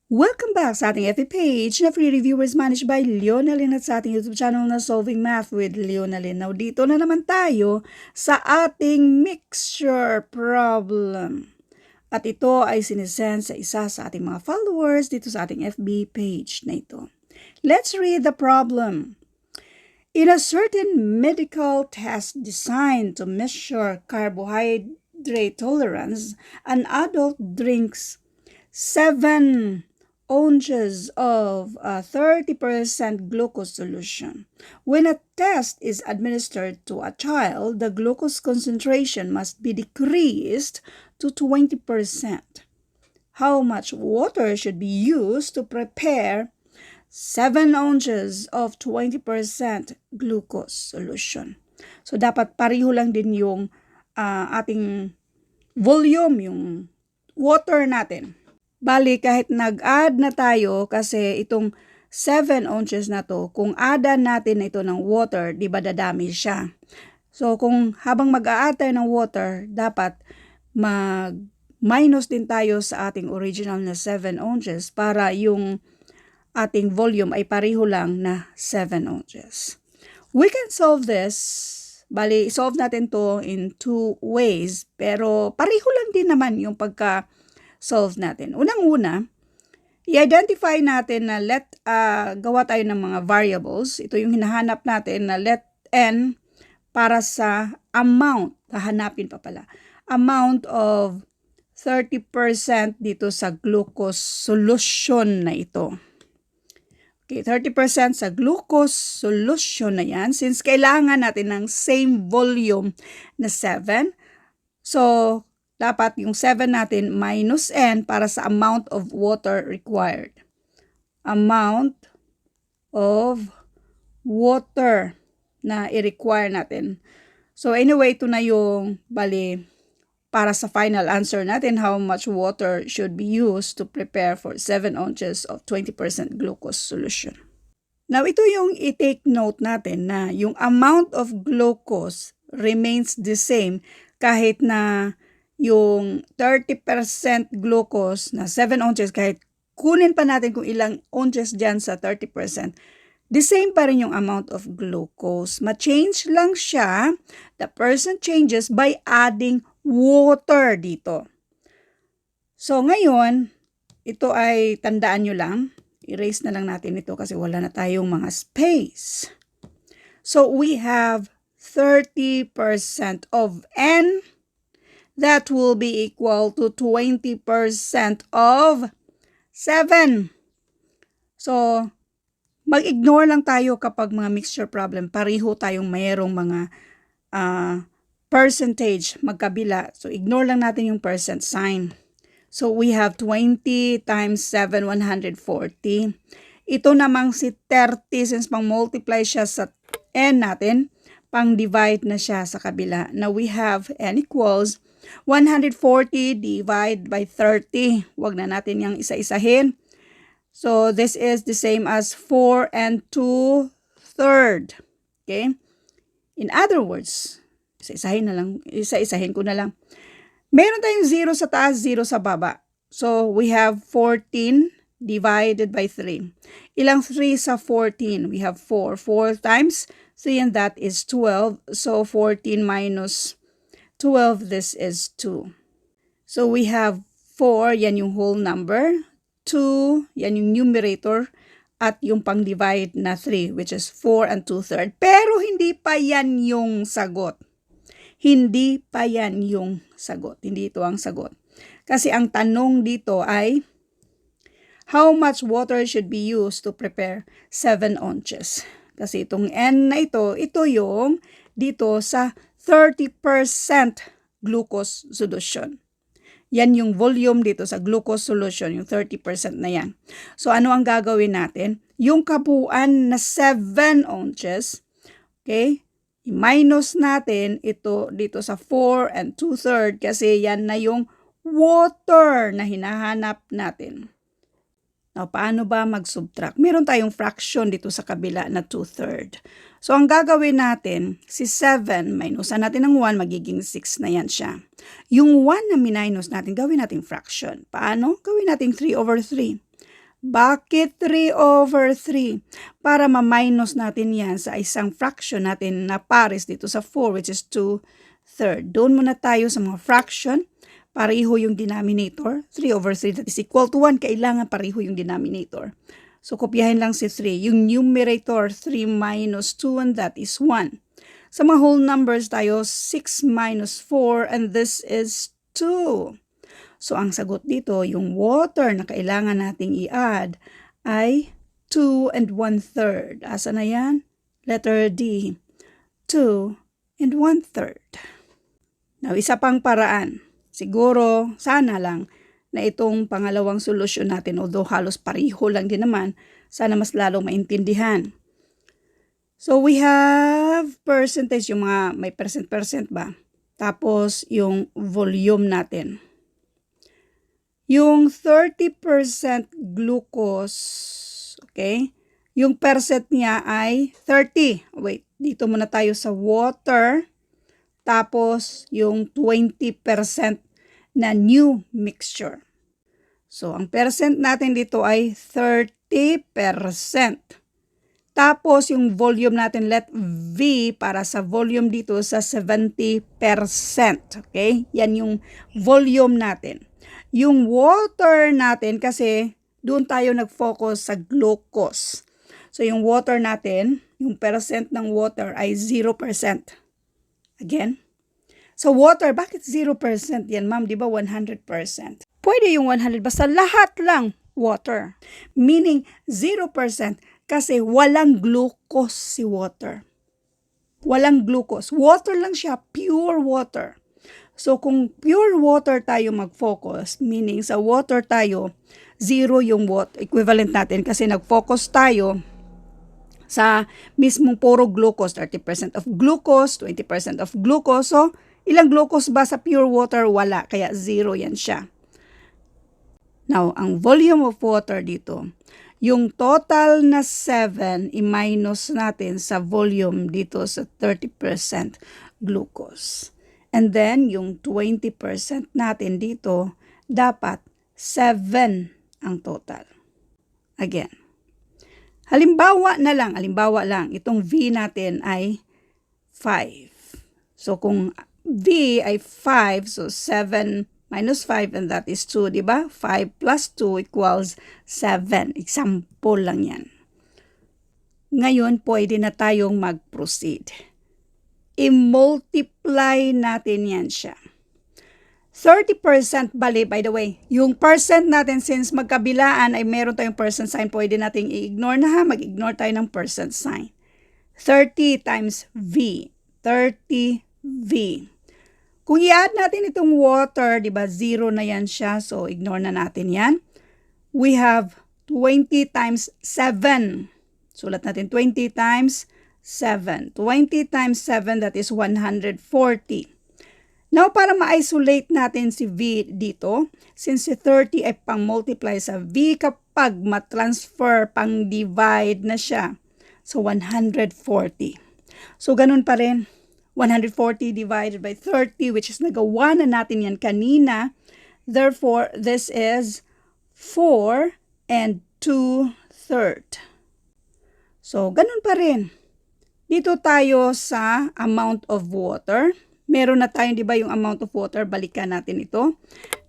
Welcome back sa ating FB page na free reviewer is managed by Leonalyn at sa ating YouTube channel na Solving Math with Leonalyn. Now, dito na naman tayo sa ating mixture problem. At ito ay sinisend sa isa sa ating mga followers dito sa ating FB page na ito. Let's read the problem. In a certain medical test designed to measure carbohydrate tolerance, an adult drinks 7 ounces of 30% glucose solution. When a test is administered to a child, the glucose concentration must be decreased to 20%. How much water should be used to prepare 7 ounces of 20% glucose solution? So, dapat pareho lang din yung ating volume, yung water natin. Bali, kahit nag-add na tayo kasi itong 7 ounces na to, kung add natin ito ng water, di ba dadami siya? So, kung habang mag-a-add tayo ng water, dapat mag-minus din tayo sa ating original na 7 ounces para yung ating volume ay pareho lang na 7 ounces. We can solve this. Bali, solve natin to in 2 ways, pero pareho lang din naman yung solve natin. Unang-una, i-identify natin na gawa tayo ng mga variables. Ito yung hinahanap natin na let n para sa amount. Hahanapin pa pala. Amount of 30% dito sa glucose solution na ito. Okay, 30% sa glucose solution na yan. Since kailangan natin ng same volume na 7, so dapat yung 7 natin minus n para sa amount of water required. Amount of water na i-require natin. So anyway, ito na yung para sa final answer natin, how much water should be used to prepare for 7 ounces of 20% glucose solution. Now, ito yung i-take note natin na yung amount of glucose remains the same kahit na yung 30% glucose na 7 ounces, kahit kunin pa natin kung ilang ounces dyan sa 30%, the same pa rin yung amount of glucose. Ma-change lang siya, the percent changes by adding water dito. So ngayon, ito ay tandaan nyo lang, erase na lang natin ito kasi wala na tayong mga space. So we have 30% of n. That will be equal to 20% of 7. So, mag-ignore lang tayo kapag mga mixture problem. Pareho tayong mayroong mga percentage magkabila. So, ignore lang natin yung percent sign. So, we have 20 times 7, 140. Ito namang si 30, since pang-multiply siya sa n natin, pang-divide na siya sa kabila. Now, we have n equals 140 divided by 30. Huwag na natin yung isa-isahin. So, this is the same as 4 and 2/3. Okay? In other words, isa-isahin ko na lang. Meron tayong 0 sa taas, 0 sa baba. So, we have 14 divided by 3. Ilang 3 sa 14? We have 4. 4 times 3 and that is 12. So, 14 minus 12, this is 2. So, we have 4, yan yung whole number. 2, yan yung numerator. At yung pang-divide na 3, which is 4 and 2/3. Pero hindi pa yan yung sagot. Hindi pa yan yung sagot. Hindi ito ang sagot. Kasi ang tanong dito ay, how much water should be used to prepare 7 ounces? Kasi itong n na ito yung dito sa 30% glucose solution. Yan yung volume dito sa glucose solution, yung 30% na yan. So, ano ang gagawin natin? Yung kabuuan na 7 ounces, okay? I-minus natin ito dito sa 4 and 2/3 kasi yan na yung water na hinahanap natin. Now, paano ba mag-subtract? Meron tayong fraction dito sa kabila na 2/3. So, ang gagawin natin, si 7, minusan natin ng 1, magiging 6 na yan siya. Yung 1 na minus natin, gawin natin fraction. Paano? Gawin natin 3/3. Bakit 3 over 3? Para ma-minus natin yan sa isang fraction natin na pares dito sa 4, which is 2/3. Doon muna tayo sa mga fraction. Pareho yung denominator. 3 over 3, that is equal to 1. Kailangan pareho yung denominator. So, kopyahin lang si 3. Yung numerator, 3 minus 2, and that is 1. Sa mga whole numbers tayo, 6 minus 4, and this is 2. So, ang sagot dito, yung water na kailangan nating i-add ay 2 and 1/3. Asa na yan? Letter D. 2 and 1/3. Now, isa pang paraan. Siguro, sana lang na itong pangalawang solusyon natin, although halos pareho lang din naman, sana mas lalong maintindihan. So, we have percentage, yung mga may percent ba? Tapos, yung volume natin. Yung 30% glucose, okay? Yung percent niya ay 30. Wait, dito muna tayo sa water. Tapos, yung 20% na new mixture. So, ang percent natin dito ay 30%. Tapos, yung volume natin, let V para sa volume dito sa 70%. Okay? Yan yung volume natin. Yung water natin, kasi doon tayo nag-focus sa glucose. So, yung water natin, yung percent ng water ay 0%. Again. So, water, bakit 0% yan, ma'am? Di ba 100%? Pwede yung 100, basta lahat lang water. Meaning, 0% kasi walang glucose si water. Walang glucose. Water lang siya, pure water. So, kung pure water tayo mag-focus, meaning sa water tayo, 0 yung water equivalent natin kasi nag-focus tayo sa mismong puro glucose, 30% of glucose, 20% of glucose. So, ilang glucose ba sa pure water? Wala, kaya 0 yan siya. Now, ang volume of water dito, yung total na 7, i-minus natin sa volume dito sa 30% glucose. And then, yung 20% natin dito, dapat 7 ang total. Again. Halimbawa lang, itong V natin ay 5. So, kung V ay 5, so 7 minus 5, and that is 2, di ba? 5 plus 2 equals 7. Example lang yan. Ngayon, pwede na tayong mag-proceed. I-multiply natin yan siya. 30% bali, by the way, yung percent natin since magkabilaan ay meron tayong percent sign, pwede nating i-ignore na ha, mag-ignore tayo ng percent sign. 30 times V, 30V. Kung i-add natin itong water, di ba, 0 na yan siya, so ignore na natin yan. We have 20 times 7. Sulat natin 20 times 7. 20 times 7, that is 140. Now, para ma-isolate natin si V dito, since si 30 ay pang-multiply sa V kapag ma-transfer, pang-divide na siya. So, 140. So, ganun pa rin. 140 divided by 30, which is nagawa na natin yan kanina. Therefore, this is 4 and 2/3. So, ganun pa rin. Dito tayo sa amount of water. Meron na tayo, di ba, yung amount of water. Balikan natin ito.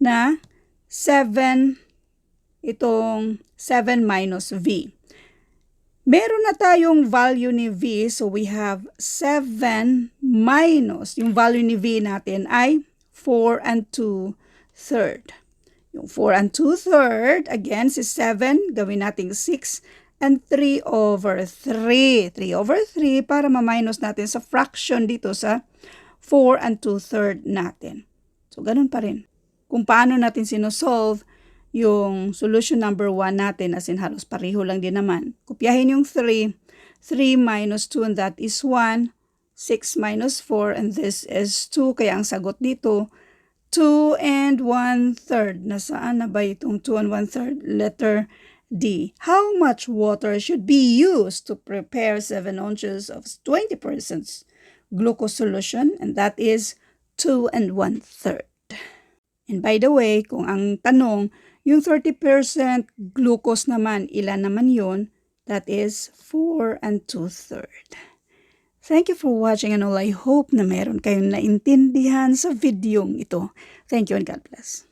Na 7, itong 7 minus V. Meron na tayong value ni V. So, we have 7 minus. Yung value ni V natin ay 4 and 2/3. Yung 4 and 2/3, again, si 7, gawin natin 6 and 3 over 3. 3 over 3 para ma-minus natin sa fraction dito sa 4 and 2/3 natin. So, ganun pa rin. Kung paano natin sinosolve yung solution number 1 natin, as in halos pareho lang din naman. Kopyahin yung 3. 3 minus 2, and that is 1. 6 minus 4, and this is 2. Kaya ang sagot dito, 2 and 1/3. Nasaan na ba itong 2 and 1/3? Letter D. How much water should be used to prepare 7 ounces of 20% glucose solution? And that is 2 and 1/3. And by the way, kung ang tanong, Yung 30% glucose naman, ilan naman yun? That is 4 2/3. Thank you for watching and all. I hope na meron kayong naintindihan sa videong ito. Thank you and God bless.